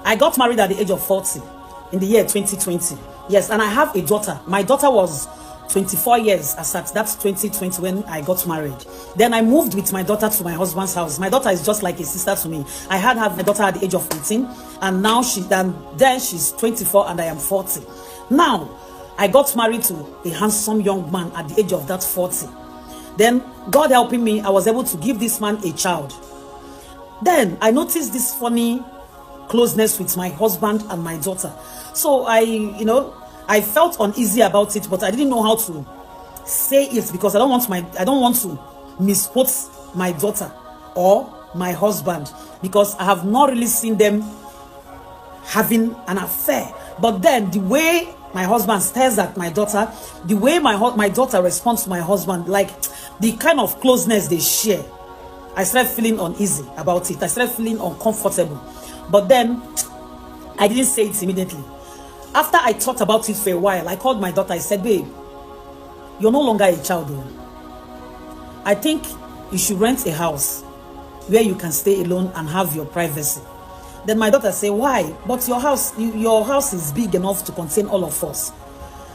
I got married at the age of 40 in the year 2020. Yes, and I have a daughter. My daughter was 24 years as at that's 2020 when I got married. Then I moved with my daughter to my husband's house. My daughter is just like a sister to me. I had my daughter at the age of 18, and now then she's 24 and I am 40. Now, I got married to a handsome young man at the age of that 40. Then, God helping me, I was able to give this man a child. Then, I noticed this funny closeness with my husband and my daughter. So, I felt uneasy about it, but I didn't know how to say it because I don't want to misquote my daughter or my husband, because I have not really seen them having an affair. But then the way my husband stares at my daughter, the way my daughter responds to my husband, like the kind of closeness they share, I started feeling uneasy about it. I started feeling uncomfortable. But then I didn't say it immediately. After I thought about it for a while, I called my daughter. I said, babe, you're no longer a child, though. I think you should rent a house where you can stay alone and have your privacy. Then my daughter said, why? But your house is big enough to contain all of us.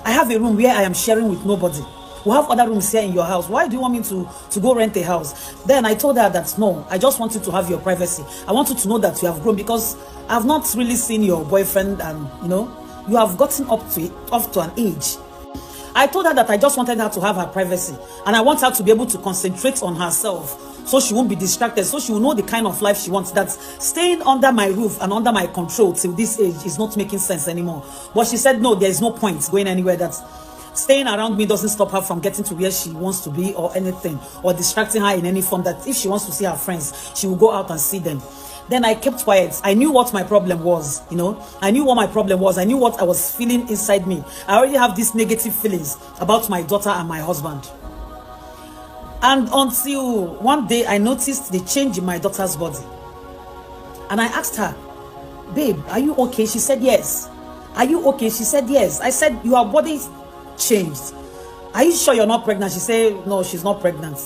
I have a room where I am sharing with nobody. We have other rooms here in your house. Why do you want me to go rent a house? Then I told her that, no, I just want you to have your privacy. I want you to know that you have grown, because I've not really seen your boyfriend, and, you have gotten up to an age. I told her that I just wanted her to have her privacy, and I want her to be able to concentrate on herself so she won't be distracted, so she will know the kind of life she wants. That staying under my roof and under my control till this age is not making sense anymore. But she said, no, there is no point going anywhere. That staying around me doesn't stop her from getting to where she wants to be or anything, or distracting her in any form. That if she wants to see her friends, she will go out and see them. Then I kept quiet. I knew what my problem was, I knew what my problem was. I knew what I was feeling inside me. I already have these negative feelings about my daughter and my husband. And until one day I noticed the change in my daughter's body. And I asked her, babe, are you okay? She said, yes. Are you okay? She said, yes. I said, your body changed. Are you sure you're not pregnant? She said, no, she's not pregnant.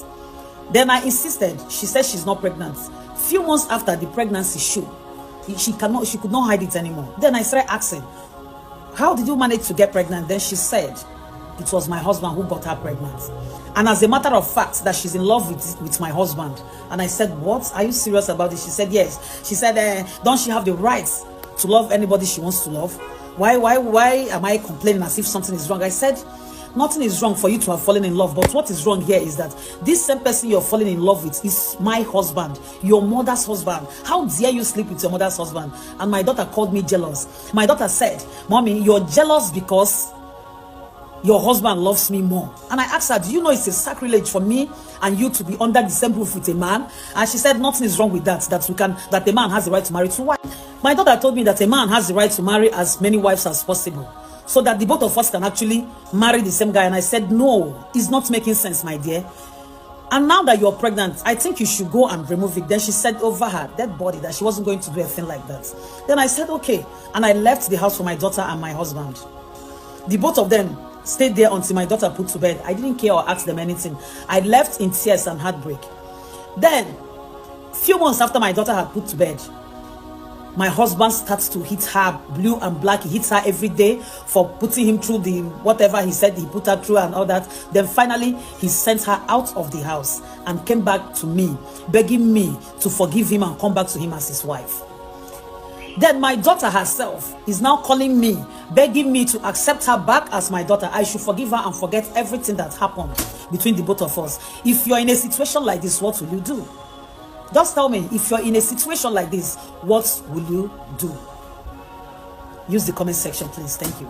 Then I insisted. She said she's not pregnant. Few months after the pregnancy show, she could not hide it anymore. Then I started asking, how did you manage to get pregnant? Then she said, it was my husband who got her pregnant. And as a matter of fact, that she's in love with my husband. And I said, what? Are you serious about this? She said, yes. She said, don't she have the right to love anybody she wants to love? Why am I complaining as if something is wrong? I said, nothing is wrong for you to have fallen in love, but what is wrong here is that this same person you're falling in love with is my husband, your mother's husband. How dare you sleep with your mother's husband? And my daughter called me jealous. My daughter said, mommy, you're jealous because your husband loves me more. And I asked her, do you know it's a sacrilege for me and you to be under the same roof with a man? And she said, nothing is wrong with that, that a man has the right to marry two wives. My daughter told me that a man has the right to marry as many wives as possible, so that the both of us can actually marry the same guy. And I said, no, it's not making sense, my dear. And now that you're pregnant, I think you should go and remove it. Then she said over her dead body that she wasn't going to do a thing like that. Then I said, okay. And I left the house for my daughter and my husband. The both of them stayed there until my daughter put to bed. I didn't care or ask them anything. I left in tears and heartbreak. Then, few months after my daughter had put to bed, my husband starts to hit her blue and black. He hits her every day for putting him through the whatever he said he put her through and all that. Then finally, he sent her out of the house and came back to me, begging me to forgive him and come back to him as his wife. Then my daughter herself is now calling me, begging me to accept her back as my daughter. I should forgive her and forget everything that happened between the both of us. If you're in a situation like this, what will you do? Just tell me, if you're in a situation like this, what will you do? Use the comment section, please. Thank you.